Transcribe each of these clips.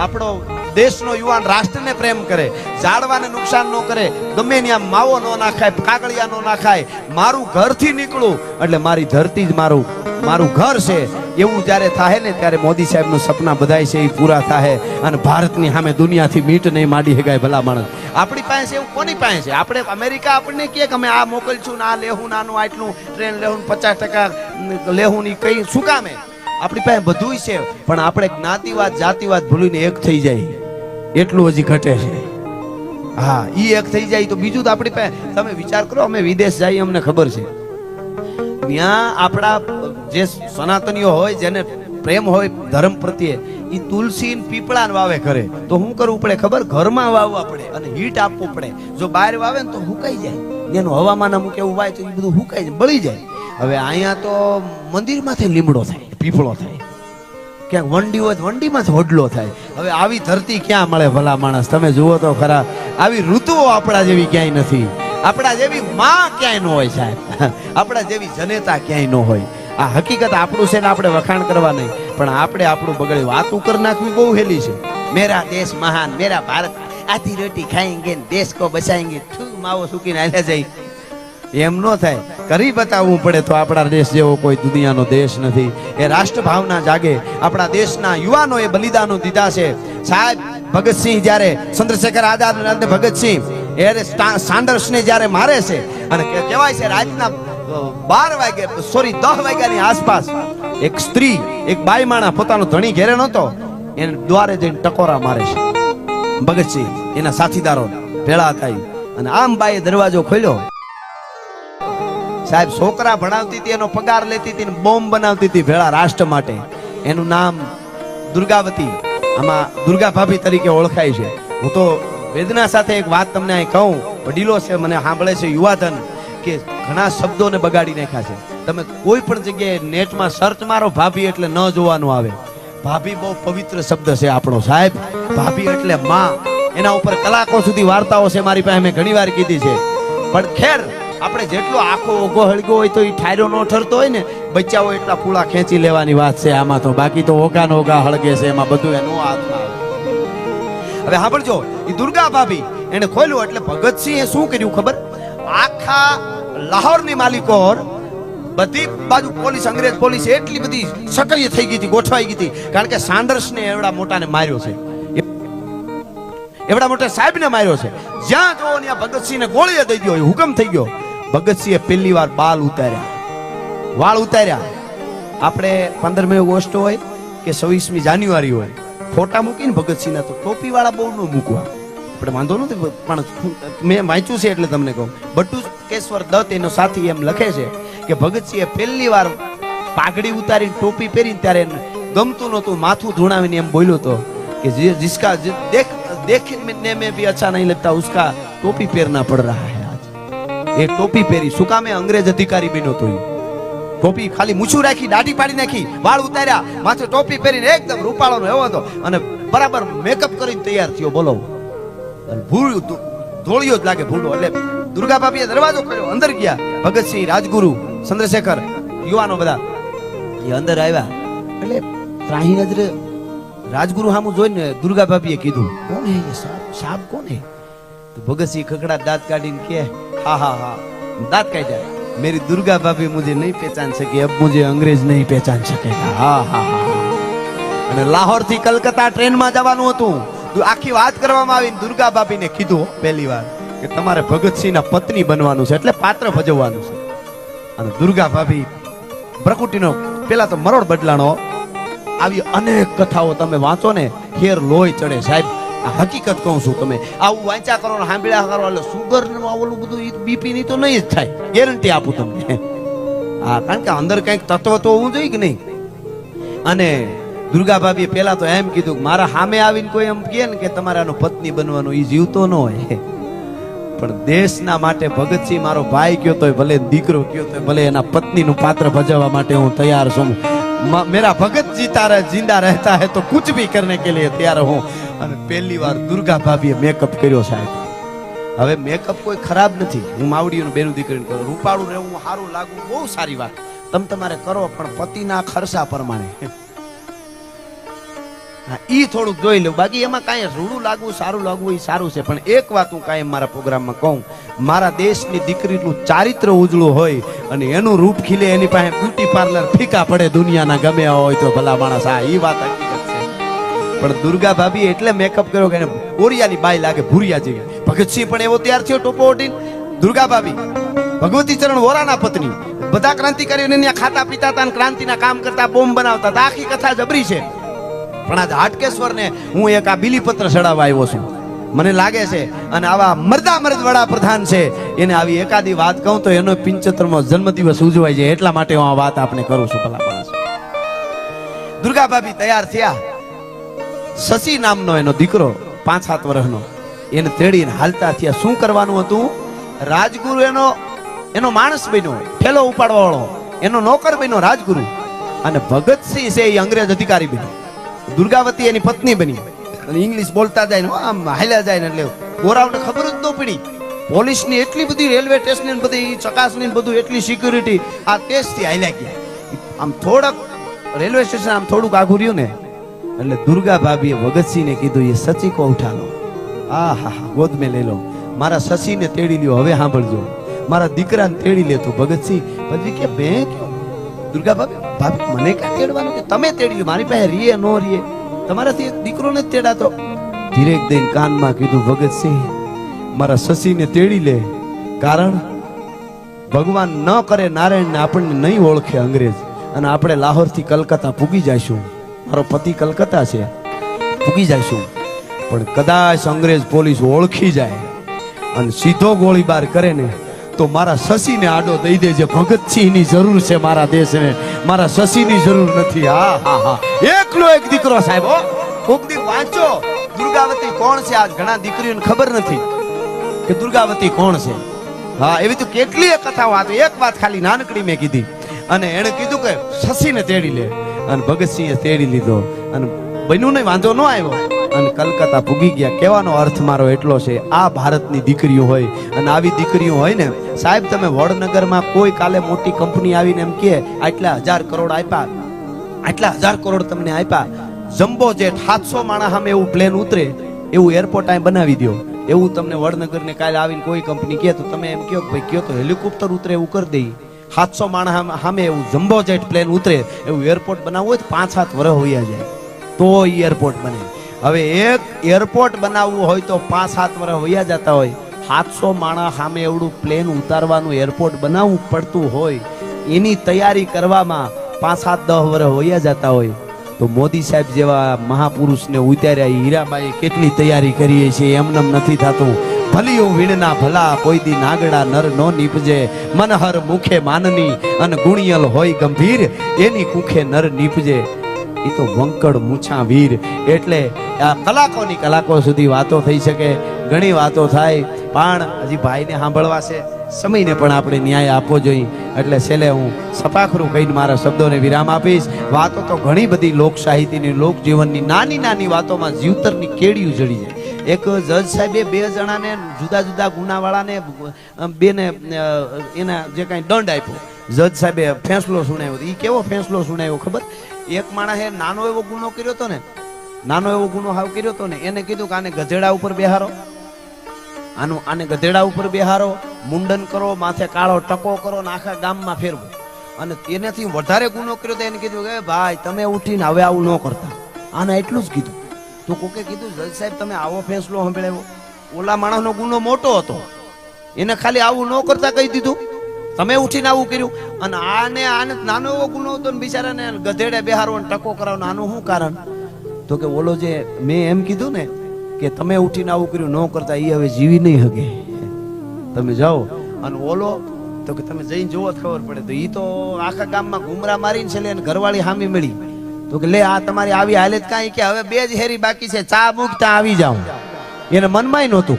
આપણો દેશનો યુવાન રાષ્ટ્રને પ્રેમ કરે, ઝાડવાને નુકસાન ન કરે, ગમે ત્યાં માવો ન નાખાય, કાગળિયા ન નાખાય, મારું ઘરથી નીકળું એટલે મારી ધરતી જ મારું ઘર છે, એવું જ્યારે થાય ને ત્યારે મોદી સાહેબનું સપના બધાય છે એ પૂરા થાય અને ભારતની સામે દુનિયાથી મીટ નહીં માંડી શકાય. ભલા માણસ આપણી પાસે એવું કોની પાસે છે? આપણે અમેરિકા આપણને કહે કે અમે આ મોકલશું ને આ લેવું નાનું આટલું ટ્રેન લેવું 50% લેવું ની કઈ શું કામે? આપણી પાસે બધું છે, પણ આપણે જ્ઞાતિવાદ જાતિવાદ ભૂલીને એક થઈ જાય એટલું હજી ઘટે છે. હા, ઈ એક થઈ જાય તો બીજું તો આપણી પાસે. તમે વિચાર કરો, અમે વિદેશ જઈએ અમને ખબર છે, ત્યાં આપણા જે સનાતનીઓ હોય જેને પ્રેમ હોય ધર્મ પ્રત્યે, ઈ તુલસી પીપળા વાવે કરે તો શું કરવું પડે ખબર? ઘરમાં વાવવા પડે અને હીટ આપવું પડે. જો બહાર વાવે ને તો હુકાઈ જાય, એનું હવામાન અમુક એવું વાય તો એ બધું હુકાઈ જાય, બળી જાય. હવે અહીંયા તો મંદિરમાંથી લીમડો થાય, પીપળો થાય, ક્યાંક વંડી હોય વંડીમાંથી વડલો થાય. હવે આવી ધરતી ક્યાં મળે ભલા માણસ? તમે જુઓ તો ખરા, આવી ઋતુઓ આપણા જેવી ક્યાંય નથી, આપણા જેવી માં ક્યાંય ન હોય સાહેબ, આપણા જેવી જનેતા ક્યાંય ન હોય. આ હકીકત આપણું છે ને આપણે વખાણ કરવા નહીં, પણ આપણે આપણું બગડે વાતું કરી નાખવી બહુ હેલી છે. મેરા દેશ મહાન, મેરા ભારત આધી રોટી ખાएंगे દેશ કો બચાएंगे, માવો સૂકીને હાલ્યા જાય. એમ ન થાય, કરી બતાવવું પડે તો આપણા દેશ જેવો કોઈ દુનિયાનો દેશ નથી. એ રાષ્ટ્ર ભાવના જાગે. આપણા દેશના યુવાનોએ બલિદાનો દીધા છે સાહેબ. ભગતસિંહ જ્યારે ચંદ્રશેખર આઝાદ અને ભગતસિંહ સાન્ડર્સને જ્યારે મારે છે અને કહેવાય છે રાતના 10 વાગ્યાની આસપાસ એક સ્ત્રી, એક બાઈ માણા પોતાનો ધણી ઘેરે નહોતો, એને દ્વારે જઈને ટકોરા મારે છે. ભગતસિંહ એના સાથીદારો ભેળા થાય અને આમ બાઈએ દરવાજો ખોલ્યો. સાહેબ છોકરા ભણાવતી હતી, એનો પગાર લેતી હતી, બોમ્બ બનાવતી હતી ભેળા રાષ્ટ્ર માટે. એનું નામ દુર્ગાવતી, આમાં દુર્ગા ભાભી તરીકે ઓળખાય છે. હું તો વેદના સાથે એક વાત તમને અહીં કહું, વડીલો છે મને સાંભળે છે યુવાધન, કે ઘણા શબ્દોને બગાડી નાખ્યા છે. તમે કોઈ પણ જગ્યાએ નેટમાં સર્ચ મારો ભાભી એટલે ન જોવાનું આવે. ભાભી બહુ પવિત્ર શબ્દ છે આપણો સાહેબ. ભાભી એટલે માં. એના ઉપર કલાકો સુધી વાર્તાઓ છે મારી પાસે, મેં ઘણી વાર કીધી છે. પણ ખેર, આપણે જેટલો આખો ઓગો હળગો હોય તો એ ઠાયરો ન ઠરતો હોય ને, બચ્ચાઓ એટલા ફૂલા ખેંચી લેવાની વાત છે આમાં તો. બાકી તો ઓગા નો ઓગા હળગે છે, એમાં બધું એનો હાથમાં આવે. હવે સાંભળજો, એ દુર્ગા ભાભી એને ખોલ્યું એટલે ભગતસિંહે શું કર્યું ખબર? આખા લાહોરની માલિકો બધી બાજુ પોલીસ, અંગ્રેજ પોલીસ એટલી બધી સક્રિય થઈ ગઈ હતી, ગોઠવાઈ ગઈ હતી, કારણ કે સાન્ડર્સને એવડા મોટાને માર્યો છે, એવડા મોટા સાહેબને માર્યો છે. જ્યાં જોવો ત્યાં ભગતસિંહને ગોળીએ દઈ ગયો, હુકમ થઈ ગયો. ભગતસિંહે પહેલી વાર વાળ ઉતાર્યા. આપણે 15મી ઓગસ્ટ હોય કે 26મી જાન્યુઆરી હોય, ફોટા મૂકીને ભગતસિંહના તો ટોપી વાળા બહુ ન મૂકવા, આપણે વાંધો નથી. પણ મેં વાંચ્યું છે એટલે તમને કહું, બટુકેશ્વર દત્ત એનો સાથી એમ લખે છે કે ભગતસિંહે પહેલી વાર પાઘડી ઉતારીને ટોપી પહેરીને ત્યારે ગમતું નહોતું, માથું ધૂણાવીને એમ બોલ્યો હતો કે जिसका देखने में भी अच्छा नहीं लगता उसका टोपी पहनना पड़ रहा है आज. એ ટોપી પહેરી શું કામે? અંગ્રેજ અધિકારી બન્યો તો ટોપી ખાલી મૂછું રાખી, દાઢી પાડી નાખી, વાળ ઉતાર્યા, માથે ટોપી પહેરીને એકદમ રૂપાળો એવો હતો અને બરાબર મેકઅપ કરીને તૈયાર થયો. બોલો, ભૂલ ધોળિયો જ લાગે ભૂલો. એટલે દુર્ગા ભાભીએ દરવાજો ખોલ્યો, અંદર ગયા. ભગતસિંહ, રાજગુરુ, ચંદ્રશેખર, યુવાનો બધા એ અંદર આવ્યા. એટલે ત્રાહી નજરે રાજગુરુ સામું જોઈને દુર્ગા ભાભીએ કીધું, કોણ હે ये સાહેબ કોણ હે? તો ભગતસિંહ ખકડા દાંત કાઢીને કે હા દાંત કાઢ્યા, मेरी दुर्गा भाभी मुझे नहीं पहचान सकी, अब मुझे अंग्रेज नहीं पहचान सकेगा. હા. અને લાહોર થી કલકત્તા ટ્રેનમાં જવાનું હતું. આખી વાત કરવામાં આવી. દુર્ગા ભાભીને કીધું પહેલી વાર કે તમારે ભગતસિંહના પત્ની બનવાનું છે, એટલે પાત્ર ભજવવાનું છે. અને દુર્ગા ભાભી પ્રકૃતિનો પેલા તો મરોડ બદલાણો. આવી અનેક કથાઓ તમે વાંચો ને, ખેર લોહી ચડે સાહેબ. આ હકીકત કહું છું, તમે આવું વાંચ્યા કરો ને સાંભળ્યા કરો એટલે સુગર ઓલું બધું બીપી ની તો નહીં જ થાય, ગેરંટી આપું તમને. હા, કારણ કે અંદર કઈક તત્વ તો હોવું જોઈએ કે નહીં. અને દુર્ગા ભાભીએ પેલા તો એમ કીધું, મારા સામે આવીને કોઈ એમ કહે ને કે તમારે આનો પત્ની બનવાનો, એ જીવતો ન હોય. પણ દેશના માટે ભગતસિંહ મારો ભાઈ કયો તોય ભલે, દીકરો કયો તોય ભલે, એના પત્નીનું પાત્ર ભજવવા માટે હું તૈયાર છું. मेरा भगत जीता रहे, जिंदा रहता है तो कुछ भी करने के लिए तैयार हूं. અને પહેલી વાર દુર્ગા ભાભીએ મેકઅપ કર્યો સાહેબ. હવે મેકઅપ કોઈ ખરાબ નથી, હું માવડીઓનું બેનું દીકરીને કરું, રૂપાળું રહેવું, સારું લાગવું બહુ સારી વાત. તમે તમારે કરો, પણ પતિના ખર્ચા પ્રમાણે. હા, ઈ થોડુંક જોઈ લો. બાકી એમાં કાંઈ રૂડું લાગવું સારું લાગવું એ સારું છે, પણ એક વાત હું કાંઈ મારા પ્રોગ્રામમાં કહું, મારા દેશની દીકરીનું ચારિત્ર ઉજળું હોય અને એનું રૂપ ખીલે, એની પાસે બ્યુટી પાર્લર ફીકા પડે દુનિયાના ગમે હોય તો ભલા માણસ. હા, ઈ વાત હકીકત છે. પણ દુર્ગા ભાભી એટલે મેકઅપ કર્યો કે એને ઓરિયાની બાઈ લાગે, ભૂરિયા જેવી. ભગતસિંહ પણ એવો તૈયાર થયો ટોપો ઓઢીને. દુર્ગા ભાભી ભગવતી ચરણ વોરાના પત્ની, બધા ક્રાંતિકારીઓને ત્યાં ખાતા પીતા હતા, ક્રાંતિના કામ કરતા, બોમ્બ બનાવતા હતા. આખી કથા જબરી છે. પણ આજ હાટકેશ્વરને હું એક આ બિલીપત્ર ચડાવવા આવ્યો છું. મને લાગે છે અને આવા મર્દા મર્દ વડાપ્રધાન છે, એને આવી એકાદી વાત કહું તો એનો 75મો જન્મદિવસ ઉજવાય છે. એટલા માટે હું આ વાત આપને કરું છું. ભલા માણસ. દુર્ગા ભાભી તૈયાર થયા. શશી નામનો એનો દીકરો 5-7 વર્ષનો, એને તેડીને હાલતા થયા. શું કરવાનું હતું? રાજગુરુ એનો માણસ બન્યો, ઠેલો ઉપાડવા વાળો, એનો નોકર બન્યો રાજગુરુ. અને ભગતસિંહ છે એ અંગ્રેજ અધિકારી બન્યો. દુર્ગાવતી એની પત્ની બની. અને ઇંગ્લિશ બોલતા જાય ને આમ હાલ્યા જાય ને, એટલે ગોરાઓને ખબર જ ન પડી. પોલીસની એટલી બધી, રેલવે સ્ટેશન બધી ચકાસણી બધું, એટલી સિક્યુરિટી, આ તેજથી હાલ્યા ગયા. આમ થોડક રેલવે સ્ટેશન આમ થોડુંક આઘું રહ્યું ને, એટલે દુર્ગા ભાભીએ ભગતસિંહને કીધું, એ સચી કો ઉઠા લો. હા હા હા, ગોદ મેં લઈ લો. મારા શશીને તેડી લ્યો. હવે સાંભળજો, મારા દીકરાને તેડી લે તું. ભગતસિંહ પછી કે મેં ક્યાં? દુર્ગા ભાભી, ભાભી મને ક્યાં તેડવાનું? કે તમે તેડી લો, મારી પાસે રીએ નો રીએ, તમારાથી એક દીકરો નથી તેડાતો. ધીરેક દઈને કાનમાં કીધું, ભગતસિંહ મારા શશીને તેડી લે. કારણ ભગવાન ન કરે નારાયણને આપણને નહીં ઓળખે અંગ્રેજ, અને આપણે લાહોરથી કલકત્તા પૂગી જઈશું. મારો પતિ કલકત્તા છે, પૂગી જઈશું. પણ કદાચ અંગ્રેજ પોલીસ ઓળખી જાય અને સીધો ગોળીબાર કરે ને, તો મારા શશીને આડો દઈ દેજે. ભગતસિંહની જરૂર છે મારા દેશને, મારા શશીની જરૂર નથી. હા હા હા, એકલો એક દીકરો સાહેબ. કોક દી વાંચો દુર્ગાવતી કોણ છે. આજ ઘણા દીકરીઓને ખબર નથી કે દુર્ગાવતી કોણ છે. હા, એવી તો કેટલી કથાઓ. આ તો એક વાત ખાલી નાનકડી મેં કીધી. અને એને કીધું કે શશીને તેડી લે, અને ભગતસિંહે તેડી લીધો. અને બન્યું નહીં, વાંધો ન આવ્યો, અને કલકત્તા પૂગી ગયા. કહેવાનો અર્થ મારો એટલો છે, આ ભારતની દીકરીઓ હોય અને આવી દીકરીઓ હોય ને સાહેબ, તમે વડનગરમાં કોઈ કાલે મોટી કંપની આવીને એમ કે આટલા 1000 કરોડ આપ્યા, આટલા 1000 કરોડ તમને આપ્યા, જમ્બો જેટ 700 માણસ સામે એવું પ્લેન ઉતરે એવું એરપોર્ટ અહીં બનાવી દો, એવું તમને વડનગરને કાલે આવીને કોઈ કંપની કહે તો તમે એમ કહો કે ભાઈ કયો તો હેલિકોપ્ટર ઉતરે એવું કરી દઈ. 700 માણસ સામે એવું જમ્બો જેટ પ્લેન ઉતરે એવું એરપોર્ટ બનાવવું હોય તો 5-7 વર્ષ હોઈ જાય તો એ એરપોર્ટ બને. હવે એક એરપોર્ટ બનાવવું હોય તો 5-7 વર્ષ વયા જતા હોય. 700 માણસ સામે એવડું પ્લેન ઉતારવાનું એરપોર્ટ બનાવવું પડતું હોય, એની તૈયારી કરવામાં 5-7-10 વર્ષ વયા જતા હોય. તો મોદી સાહેબ જેવા મહાપુરુષને ઉતાર્યા, હીરાબાઈ કેટલી તૈયારી કરીએ છીએ, એમનેમ નથી થતું. ભલિયું વીણના ભલા કોઈ દી નાગડા નર નો નીપજે, મનહર મુખે માનની અને ગુણિયલ હોય ગંભીર, એની કુખે નર નીપજે. એ તો વંકડ મૂછા વીર. એટલે આ કલાકોની કલાકો સુધી વાતો થઈ શકે, ઘણી વાતો થાય, પણ હજી ભાઈને સાંભળવા છે, સમયને પણ આપણે ન્યાય આપવો જોઈએ. એટલે છેલ્લે હું સપાખરું કહીને મારા શબ્દોને વિરામ આપીશ. વાતો તો ઘણી બધી લોક સાહિત્યની, લોક જીવનની, નાની નાની વાતોમાં જીવતરની કેડિયું જડી જાય. એક જજ સાહેબે 2 જણાને જુદા જુદા ગુનાવાળાને બેને એના જે કાંઈ દંડ આપ્યો, જજ સાહેબે ફેંસલો સુણાવ્યો. એ કેવો ફેંસલો સુણાવ્યો ખબર? એક માણસે નાનો એવો ગુનો કર્યો હતો ને, નાનો એવો ગુનો હાવ કર્યો હતો ને, એને કીધું કે આને ગધેડા ઉપર બેહારો, આને ગધેડા ઉપર બેહારો, મુંડન કરો, માથે કાળો ટકો કરો ને આખા ગામમાં ફેરવો. અને એનાથી વધારે ગુનો કર્યો તો એને કીધું કે ભાઈ તમે ઉઠીને હવે આવું ન કરતા. આને એટલું જ કીધું. તો કોકે કીધું જજ સાહેબ તમે આવો ફેંસલો સાંભળ્યો? ઓલા માણસનો ગુનો મોટો હતો, એને ખાલી આવું ન કરતા કહી દીધું, તમે ઉઠીને આવું કર્યું. અને આને નાનો એવો ગુનો હતો ને બિચારાને ગધેડે બેહારો ને ટકો કરાવો. આનું શું કારણ? તો કે ઓલો જે મેં એમ કીધું ને કે તમે ઉઠીને આવું કર્યું ન કરતા, એ હવે જીવી નહીં શકે, તમે જાઓ. અને ઓલો તો કે તમે જઈને જોવો જ ખબર પડે. તો એ તો આખા ગામમાં ઘુમરા મારીને છે, એને ઘરવાળી હામી મળી. તો કે લે આ તમારી આવી હાલત કાંઈ, કે હવે 2 જ હેરી બાકી છે, ચા મૂકતા આવી જાઉં. એને મનમાંય નહોતું.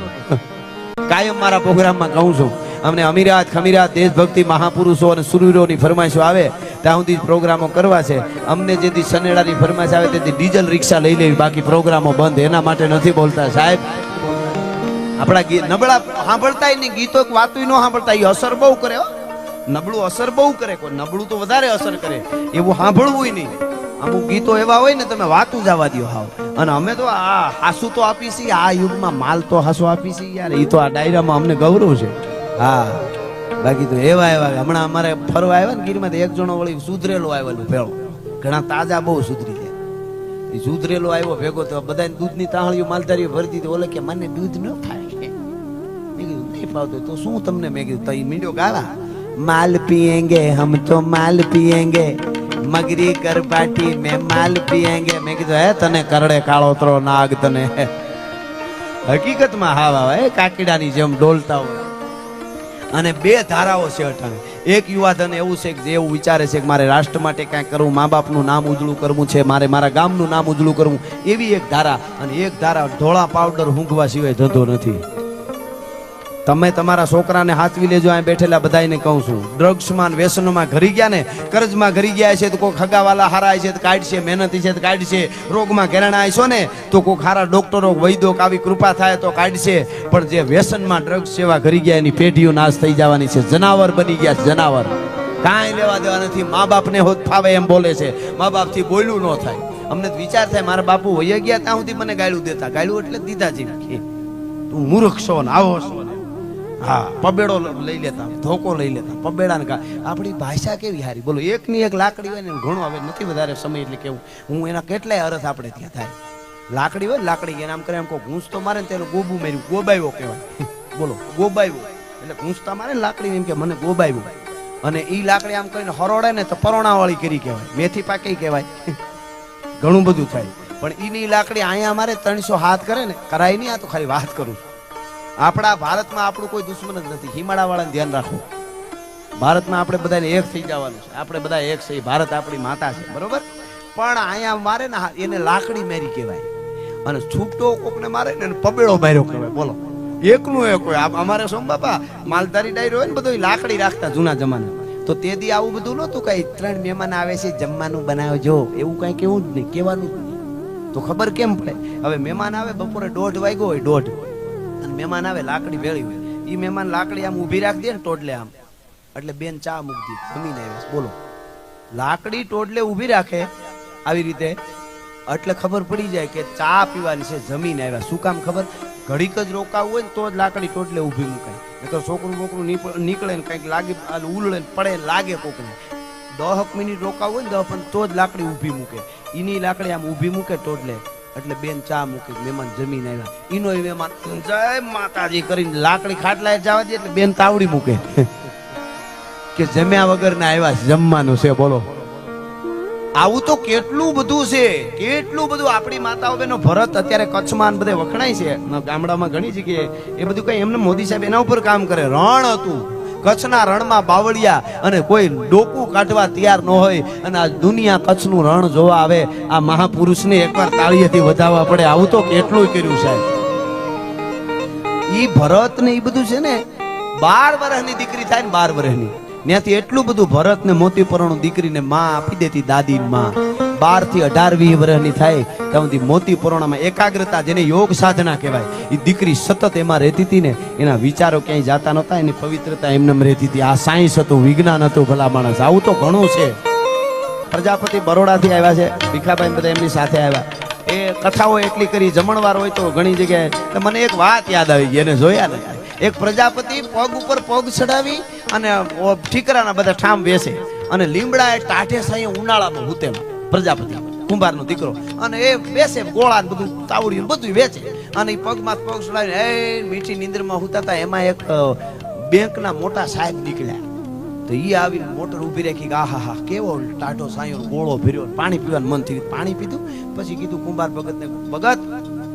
કાયમ મારા પ્રોગ્રામમાં કહું છું, અમને અમીરાત ખમીરાત દેશભક્તિ મહાપુરુષો અને સુરવીરોની ફરમાઈશો આવે ત્યાં સુધી પ્રોગ્રામો કરવા છે. અમને જેથી સનેડાની ફરમાઈશ આવે તેથી ડીઝલ રિક્ષા લઈ લેવી, બાકી પ્રોગ્રામો બંધ. એના માટે નથી બોલતા સાહેબ. આપણા નબળા સાંભળતા નહીં, ગીતો વાતું ન સાંભળતા, એ અસર બહુ કરે. નબળું અસર બહુ કરે, કોઈ નબળું તો વધારે અસર કરે એવું સાંભળવું નહીં. અમુક ગીતો એવા હોય ને તમે વાતું જવા દો હાવ. અને અમે તો આ હાસુ તો આપી છીએ, આ યુગમાં માલ તો હાસુ આપી છીએ યાર. એ તો આ ડાયરામાં અમને ગૌરવ છે. હા, બાકી તો એવા હમણાં અમારે ફરવા આવ્યા ને ગીરમાં એક જણો વળી સુધરેલો આવેલું ભેળો, ઘણા તાજા બહુ સુધરી જાય. એ સુધરેલો આવ્યો ભેગો તો બધા દૂધની તાહળીઓ માલધારીઓ ભરી દીધી. ઓલે કે મને દૂધ ન થાય, મેં કીધું નહીં ફાવતું તો શું તમને, મેં કીધું તઈ મીંડો ગાવા, માલ પીએંગે હમ તો માલ પીએંગે, મગરી કર પાટી મેં માલ પીએંગે. મેં કીધું હે તને કરડે કાળોતરો નાગ તને. હકીકતમાં હા વાહ એ કાકીડાની જેમ ડોલતા હોય. અને બે ધારાઓ છે અટાણે. એક યુવાધન એવું છે કે જે એવું વિચારે છે કે મારે રાષ્ટ્ર માટે કાંઈક કરવું, મા બાપનું નામ ઉજળું કરવું છે, મારે મારા ગામનું નામ ઉજળું કરવું, એવી એક ધારા. અને એક ધારા ધોળા પાવડર ઊંઘવા સિવાય ધંધો નથી. તમે તમારા છોકરાને હાથવી લેજો. અહીં બેઠેલા બધાને કહું છું, ડ્રગ્સમાં વ્યસનોમાં ઘરી ગયા ને, કર્જમાં ઘરી ગયા છે તો કોઈ ખગાવાલા હારા છે તો કાઢશે, મહેનતી છે તો કાઢશે, રોગમાં ઘેરણા છો ને તો કોઈ ખારા ડોક્ટરો વૈદ્યો આવી કૃપા થાય તો કાઢશે. પણ જે વ્યસનમાં ડ્રગ્સ સેવા ઘરી ગયા એની પેઢીઓ નાશ થઈ જવાની છે. જનાવર બની ગયા છે, જનાવર. કાંઈ લેવા દેવા નથી. મા બાપને હોત ફાવે એમ બોલે છે, મા બાપથી બોલ્યું ન થાય. અમને વિચાર થાય મારા બાપુ વૈયા ગયા ત્યાં સુધી મને ગાયલું દેતા, ગાયલું એટલે દીધા જ નાખી. તું મૂર્ખ છો ને આવો છો. હા, પબેડો લઈ લેતા, ધોકો લઈ લેતા, પબેડા ને. આપણી ભાષા કેવી હારી બોલો. એકની એક લાકડી હોય ને ઘણું. હવે નથી વધારે સમય એટલે કેવું હું એના કેટલાય અર્થ આપણે ત્યાં થાય. લાકડી હોય લાકડી એને આમ કરે, એમ કોઈ ઘૂંસ તો મારે ને તેનું ગોબું માર્યું, ગોબાવ્યો કહેવાય. બોલો ગોબાવ્યો એટલે ઘૂંસતા મારે ને લાકડી એમ કે મને ગોબાવ્યું. અને એ લાકડી આમ કરીને હરોડે ને તો પરોણાવાળી કરી કહેવાય, મેથી પાકી કહેવાય. ઘણું બધું થાય. પણ એની લાકડી અહીંયા અમારે 300 હાથ કરે ને કરાય નહીં. આ તો ખાલી વાત કરું છું. આપણા ભારતમાં આપણું કોઈ દુશ્મન જ નથી. હિમાળા વાળાને ધ્યાન રાખો. ભારતમાં આપણે બધાને એક થઈ જવાનું છે. આપણે બધા એક છે. ભારત આપણી માતા છે, બરોબર. પણ અહીંયા મારે ને એને લાકડી મારી કહેવાય. અને છૂટો કોકને મારે ને પબેડો માર્યો કહેવાય. બોલો એકનું એક હોય. અમારે સોમ બાપા માલધારી ડાયરો હોય ને બધું લાકડી રાખતા જૂના જમાનામાં. તો તે દી આવું બધું નહોતું કઈ 3 મહેમાન આવે છે જમવાનું બનાવજો એવું કઈ કેવું જ નહીં, કહેવાનું જ નહીં. તો ખબર કેમ પડે? હવે મહેમાન આવે બપોરે 1:30 વાગ્યો હોય, 1:30 અને મહેમાન આવે લાકડી ભેળી હોય. એ મહેમાન લાકડી આમ ઊભી રાખી દે ને ટોડલે આમ, એટલે બેન ચા મૂકી દે, જમીને આવે. બોલો લાકડી ટોડલે ઊભી રાખે આવી રીતે એટલે ખબર પડી જાય કે ચા પીવાની છે, જમીને આવ્યા. શું કામ ખબર? ઘડીક જ રોકાવું હોય ને તો જ લાકડી ટોડલે ઊભી મુકાય. નકર છોકરું બોકરું નીકળે ને કંઈક લાગે, ઉલળે પડે લાગે કોકને. 10 મિનિટ રોકાવું હોય ને 10 તો જ લાકડી ઊભી મૂકે. એની લાકડી આમ ઊભી મૂકે ટોડલે એટલે બેન ચા મૂકી, મહેમાન જમીને આવ્યા. ઈનો મહેમાન જય માતાજી કરીને લાકડી ખાટલા જવા દે એટલે બેન તાવડી મૂકે કે જમ્યા વગર ના આવ્યા, જમવાનું છે. બોલો આવું તો કેટલું બધું છે, કેટલું બધું. આપણી માતાઓ બેનો ભરત અત્યારે કચ્છમાં બધે વખણાય છે, ગામડામાં ઘણી જગ્યાએ. એ બધું કઈ એમને મોદી સાહેબ એના ઉપર કામ કરે. રણ હતું કચ્છના રણમાં બાવળિયા, અને કોઈ ડોકું કાઢવા તૈયાર ન હોય. અને આ દુનિયા કચ્છનું રણ જોવા આવે. આ મહાપુરુષને એકવાર તાળીએથી વધાવવા પડે. આવું તો કેટલું કર્યું સાહેબ. ઈ ભરત ને ઈ બધું છે ને 12 વર્ષની દીકરી થાય ને 12 વર્ષની ત્યાંથી એટલું બધું ભરત ને મોતી પરણું દીકરીને માં આપી દેતી. દાદી માં 12 થી 18 20 વર્ષની થાય ત્યાં મોતી પરણામાં એકાગ્રતા, જેને યોગ સાધના કહેવાય, એ દીકરી સતત એમાં રહેતી હતી ને. એના વિચારો ક્યાંય જાતા નહોતા, એની પવિત્રતા એમને રહેતી હતી. આ સાયન્સ હતું, વિજ્ઞાન હતું. ભલા માણસ આવું તો ઘણું છે. પ્રજાપતિ બરોડાથી આવ્યા છે, ભીખાભાઈ બધા એમની સાથે આવ્યા. એ કથાઓ એટલી કરી, જમણવાર હોય તો ઘણી જગ્યાએ. મને એક વાત યાદ આવી ગઈ, એને જોયા ને. એક પ્રજાપતિ પગ ઉપર પગ ચડાવી અને ઠીકરાના બધા ઠામ બેસે, અને લીમડા એ ટાઢે સાંયે ઉનાળામાં હુતે. પ્રજાપતિ કુંભારનો દીકરો, અને એ બેસે ગોળા ને બધું તાવડી બધું વેચે, અને એ પગમાં પગ ચડાવીને એ મીઠી નીંદરમાં હુતા હતા. એમાં એક બેંકના મોટા સાહેબ નીકળ્યા. તો ઈ આવીને મોટર ઊભી રાખી. આહા હા કેવો ટાઢો સાંયો ગોળો ભર્યો. પાણી પીવાનું મન થયું, પાણી પીધું. પછી કીધું કુંભાર ભગત ને, ભગત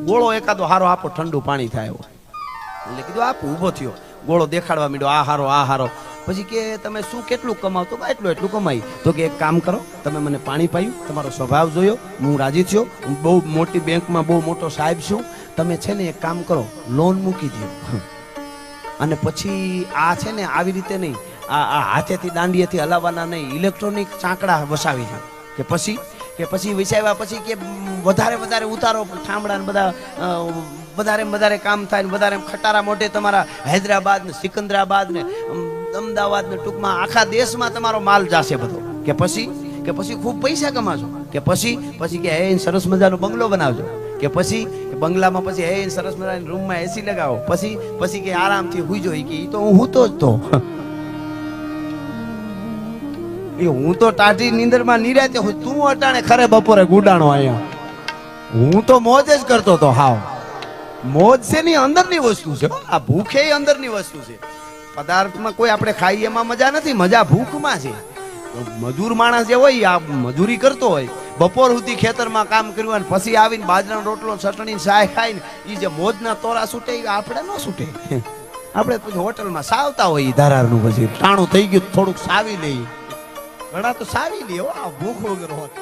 ગોળો એકાદો હારો આપો, ઠંડુ પાણી થાય. એટલે કીધું આપ. ઊભો થયો, ગોળો દેખાડવા માંડ્યો, આ હારો આ હારો. પછી કે તમે શું કેટલું કમાવ? તો એટલું કમાઈ. તો કે એક કામ કરો, તમે મને પાણી પાયું, તમારો સ્વભાવ જોયો, હું રાજી થયો, હું બહુ મોટી બેંકમાં બહુ મોટો સાહેબ છું. તમે છે ને એક કામ કરો, લોન મૂકી દો. અને પછી આ છે ને આવી રીતે નહીં, આ હાથેથી દાંડીએથી હલાવવાના નહીં, ઇલેક્ટ્રોનિક ચાંકડા વસાવી દો. કે પછી વિસાવ્યા પછી કે વધારે ઉતારો ઠામડા ને બધા વધારે કામ થાય ને વધારે ખટારા મોઢે તમારા હૈદરાબાદ ને સિકંદરાબાદ ને અમદાવાદ ને ટૂંકમાં આખા દેશમાં તમારો માલ જાશે બધો. કે પછી ખૂબ પૈસા કમાશો. કે પછી કે હે સરસ મજાનો બંગલો બનાવજો. કે પછી બંગલામાં પછી હે સરસ મજાની રૂમમાં એસી લગાવો. પછી કે આરામથી હુઈ જો. કે ઈ તો હું હૂતો જ તો હું તો ટાઢી નીંદરમાં નિરાતે હોય. તું અટાણે ખરે બપોરે ગુડાણો અહીંયા. હું તો મોજ જ કરતો તો. હાવ મોજ છે ની અંદરની વસ્તુ છે. આ ભૂખ એ અંદરની વસ્તુ છે. પદાર્થમાં કોઈ આપણે ખાઈએ એમાં મજા નથી, મજા ભૂખમાં છે. મજૂર માણસ જે હોય આ મજૂરી કરતો હોય, બપોર સુધી ખેતરમાં કામ કર્યું અને પછી આવીને બાજરાનો રોટલો ચટણી ચાય ખાઈને એ જે મોજના તોરા છૂટે એ આપણે ન છૂટે. આપણે પછી હોટલમાં સાવતા હોય ધારાનું, પછી ટાણું થઈ ગયું થોડુંક સાવી લઈએ. ઘણા તો સાવી લે આ ભૂખ વગર હોત.